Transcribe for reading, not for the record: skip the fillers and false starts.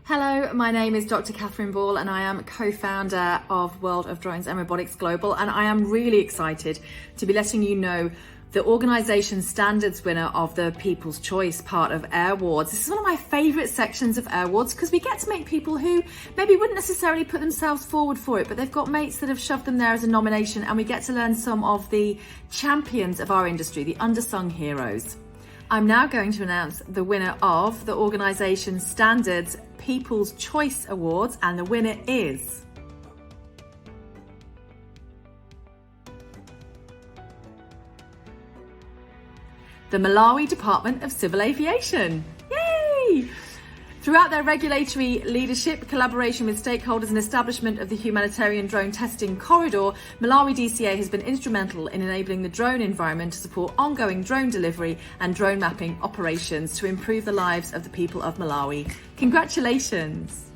Hello, my name is Dr. Catherine Ball and I am co-founder of World of Drones and Robotics Global, and I am really excited to be letting you know the organisation standards winner of the People's Choice part of Airwards. This is one of my favourite sections of Airwards because we get to make people who maybe wouldn't necessarily put themselves forward for it, but they've got mates that have shoved them there as a nomination, and we get to learn some of the champions of our industry, the unsung heroes. I'm now going to announce the winner of the organisation Standards People's Choice Awards, and the winner is the Malawi Department of Civil Aviation. Yay! Throughout their regulatory leadership, collaboration with stakeholders and establishment of the humanitarian drone testing corridor, Malawi DCA has been instrumental in enabling the drone environment to support ongoing drone delivery and drone mapping operations to improve the lives of the people of Malawi. Congratulations!